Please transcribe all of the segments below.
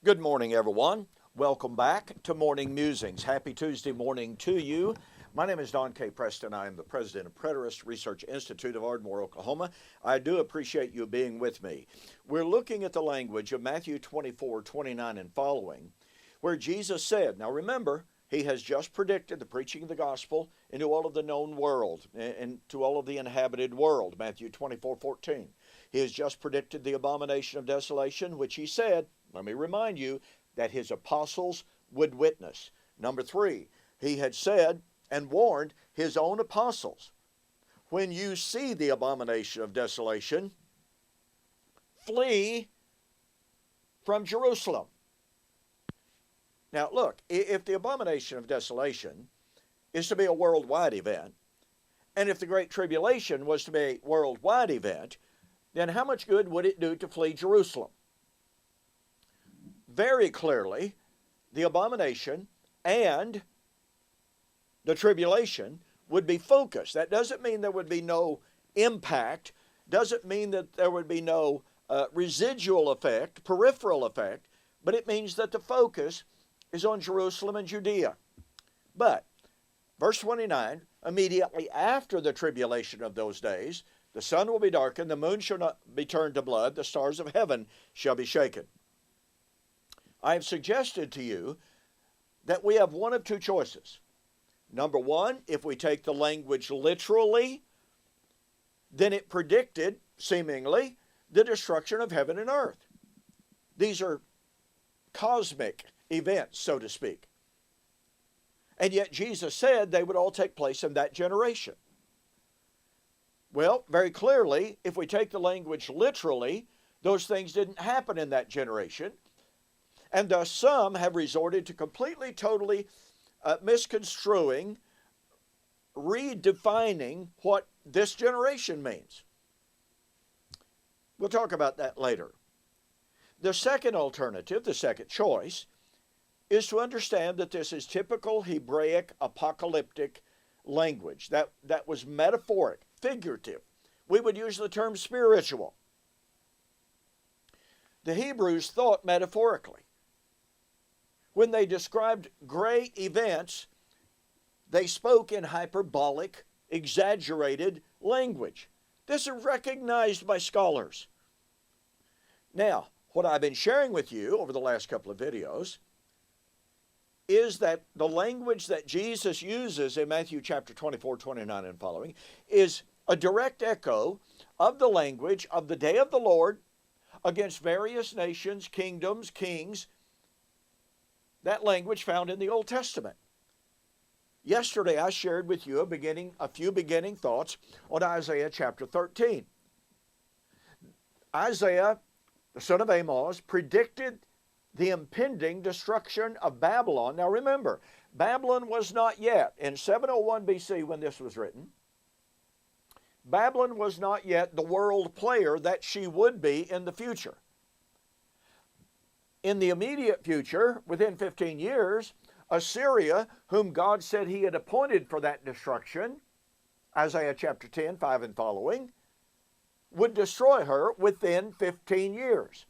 Good morning, everyone. Welcome back to Morning Musings. Happy Tuesday morning to you. My name is Don K. Preston. I am the president of Preterist Research Institute of Ardmore, Oklahoma. I do appreciate you being with me. We're looking at the language of Matthew 24:29 and following, where Jesus said, now remember, he has just predicted the preaching of the gospel into all of the known world and to all of the inhabited world, Matthew 24:14. He has just predicted the abomination of desolation, which he said, let me remind you, that his apostles would witness. Number 3, he had said and warned his own apostles, when you see the abomination of desolation, flee from Jerusalem. Now look, if the abomination of desolation is to be a worldwide event, and if the Great Tribulation was to be a worldwide event, then how much good would it do to flee Jerusalem? Very clearly, the abomination and the tribulation would be focused. That doesn't mean there would be no impact, doesn't mean that there would be no residual effect, peripheral effect, but it means that the focus is on Jerusalem and Judea. But, verse 29, immediately after the tribulation of those days, the sun will be darkened, the moon shall not be turned to blood, the stars of heaven shall be shaken. I have suggested to you that we have one of two choices. Number one, if we take the language literally, then it predicted, seemingly, the destruction of heaven and earth. These are cosmic events, so to speak. And yet Jesus said they would all take place in that generation. Well, very clearly, if we take the language literally, those things didn't happen in that generation. And thus some have resorted to completely, totally misconstruing, redefining what this generation means. We'll talk about that later. The second alternative, the second choice, is to understand that this is typical Hebraic apocalyptic language. That was metaphoric, figurative. We would use the term spiritual. The Hebrews thought metaphorically. When they described great events, they spoke in hyperbolic, exaggerated language. This is recognized by scholars. Now, what I've been sharing with you over the last couple of videos is that the language that Jesus uses in Matthew chapter 24:29 and following is a direct echo of the language of the day of the Lord against various nations, kingdoms, kings, that language found in the Old Testament. Yesterday I shared with you a few beginning thoughts on Isaiah chapter 13. Isaiah, the son of Amos, predicted the impending destruction of Babylon. Now remember, Babylon was not yet, in 701 BC when this was written, Babylon was not yet the world player that she would be in the future. In the immediate future, within 15 years, Assyria, whom God said he had appointed for that destruction, Isaiah chapter 10, 5 and following, would destroy her within 15 years.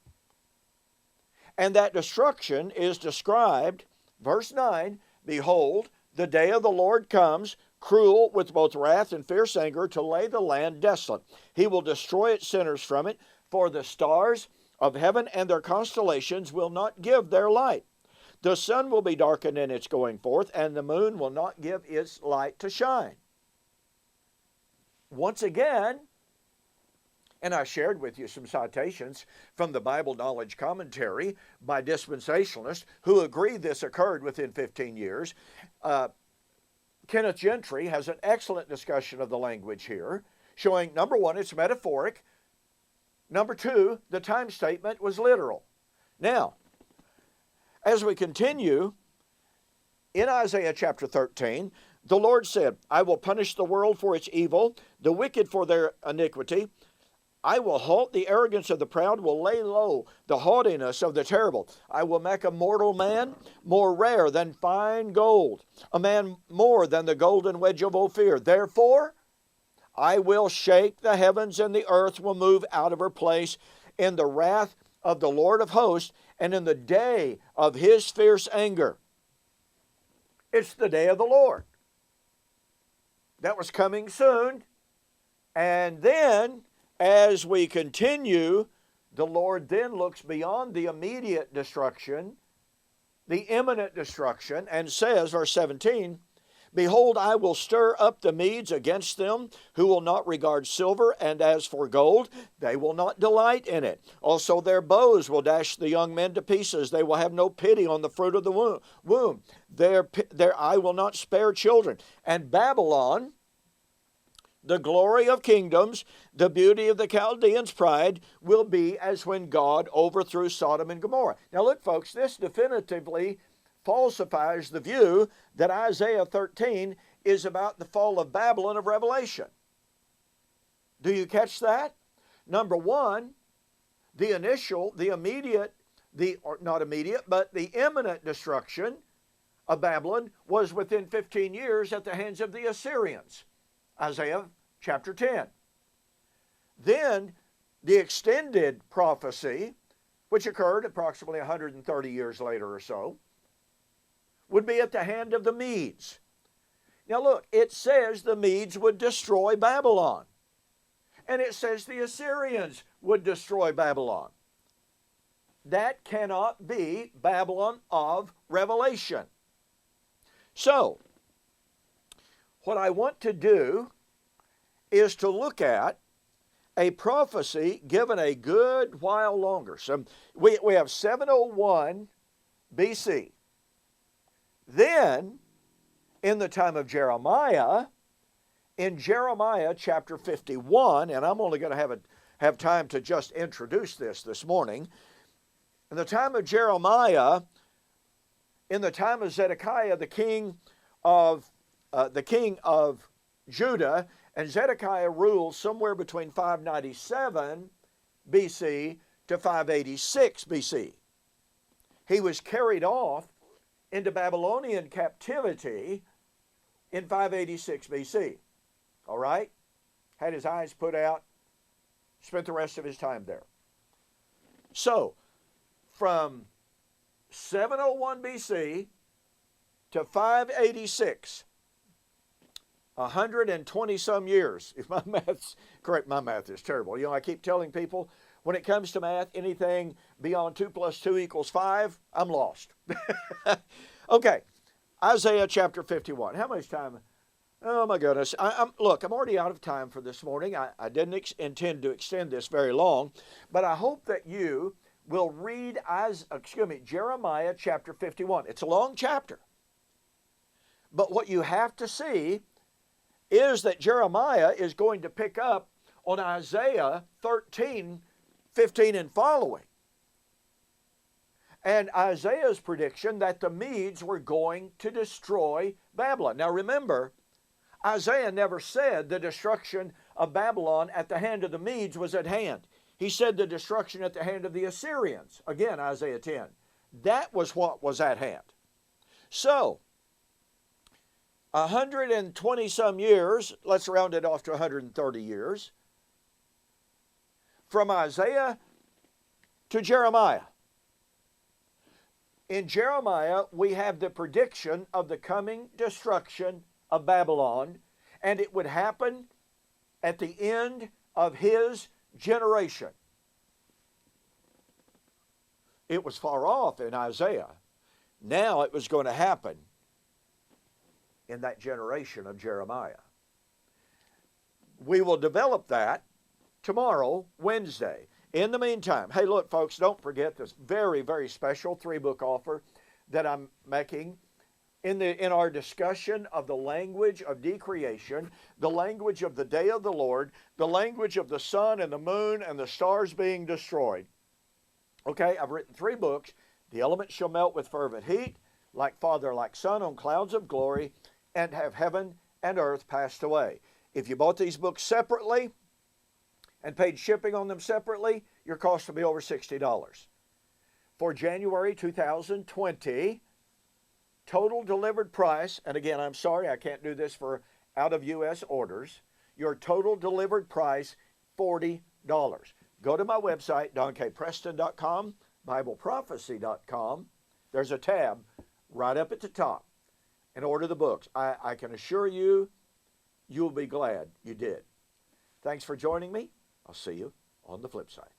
And that destruction is described, verse 9, behold, the day of the Lord comes, cruel with both wrath and fierce anger, to lay the land desolate. He will destroy its sinners from it, for the stars of heaven and their constellations will not give their light. The sun will be darkened in its going forth, and the moon will not give its light to shine. Once again, and I shared with you some citations from the Bible Knowledge Commentary by dispensationalists who agree this occurred within 15 years. Kenneth Gentry has an excellent discussion of the language here, showing, number one, it's metaphoric. Number two, the time statement was literal. Now, as we continue, in Isaiah chapter 13, the Lord said, I will punish the world for its evil, the wicked for their iniquity. I will halt the arrogance of the proud, will lay low the haughtiness of the terrible. I will make a mortal man more rare than fine gold, a man more than the golden wedge of Ophir. Therefore, I will shake the heavens, and the earth will move out of her place in the wrath of the Lord of hosts and in the day of his fierce anger. It's the day of the Lord. That was coming soon. And then, as we continue, the Lord then looks beyond the immediate destruction, the imminent destruction, and says, verse 17, Behold, I will stir up the Medes against them, who will not regard silver, and as for gold, they will not delight in it. Also their bows will dash the young men to pieces. They will have no pity on the fruit of the womb. Their eye will not spare children. And Babylon, the glory of kingdoms, the beauty of the Chaldeans' pride, will be as when God overthrew Sodom and Gomorrah. Now look, folks, this definitively falsifies the view that Isaiah 13 is about the fall of Babylon of Revelation. Do you catch that? Number one, the imminent destruction of Babylon was within 15 years at the hands of the Assyrians. Isaiah chapter 10. Then the extended prophecy, which occurred approximately 130 years later or so, would be at the hand of the Medes. Now look, it says the Medes would destroy Babylon. And it says the Assyrians would destroy Babylon. That cannot be Babylon of Revelation. So, what I want to do is to look at a prophecy given a good while longer. So we have 701 BC. Then, in the time of Jeremiah, in Jeremiah chapter 51, and I'm only going to have time to just introduce this morning. In the time of Jeremiah, in the time of Zedekiah, the king of Judah, and Zedekiah ruled somewhere between 597 BC to 586 BC. He was carried off into Babylonian captivity in 586 BC. All right? Had his eyes put out, spent the rest of his time there. So, from 701 BC to 586, 120 some years, if my math's correct. My math is terrible. You know, I keep telling people, when it comes to math, anything beyond 2 plus 2 equals 5, I'm lost. Okay, Isaiah chapter 51. How much time? Oh my goodness. Look, I'm already out of time for this morning. I didn't intend to extend this very long, but I hope that you will read Jeremiah chapter 51. It's a long chapter. But what you have to see is that Jeremiah is going to pick up on Isaiah 13, 15 and following. And Isaiah's prediction that the Medes were going to destroy Babylon. Now remember, Isaiah never said the destruction of Babylon at the hand of the Medes was at hand. He said the destruction at the hand of the Assyrians. Again, Isaiah 10. That was what was at hand. So, 120 some years, let's round it off to 130 years, from Isaiah to Jeremiah. In Jeremiah, we have the prediction of the coming destruction of Babylon, and it would happen at the end of his generation. It was far off in Isaiah. Now it was going to happen in that generation of Jeremiah. We will develop that tomorrow, Wednesday. In the meantime, hey, look, folks, don't forget this very, very special 3-book offer that I'm making in our discussion of the language of decreation, the language of the day of the Lord, the language of the sun and the moon and the stars being destroyed. Okay, I've written 3 books. The elements shall melt with fervent heat, like Father, like Son, on clouds of glory, and have heaven and earth passed away. If you bought these books separately and paid shipping on them separately, your cost will be over $60. For January 2020, total delivered price, and again, I'm sorry, I can't do this for out of U.S. orders, your total delivered price, $40. go to my website, donkpreston.com, bibleprophecy.com. There's a tab right up at the top, and order the books. I can assure you, you'll be glad you did. Thanks for joining me. I'll see you on the flip side.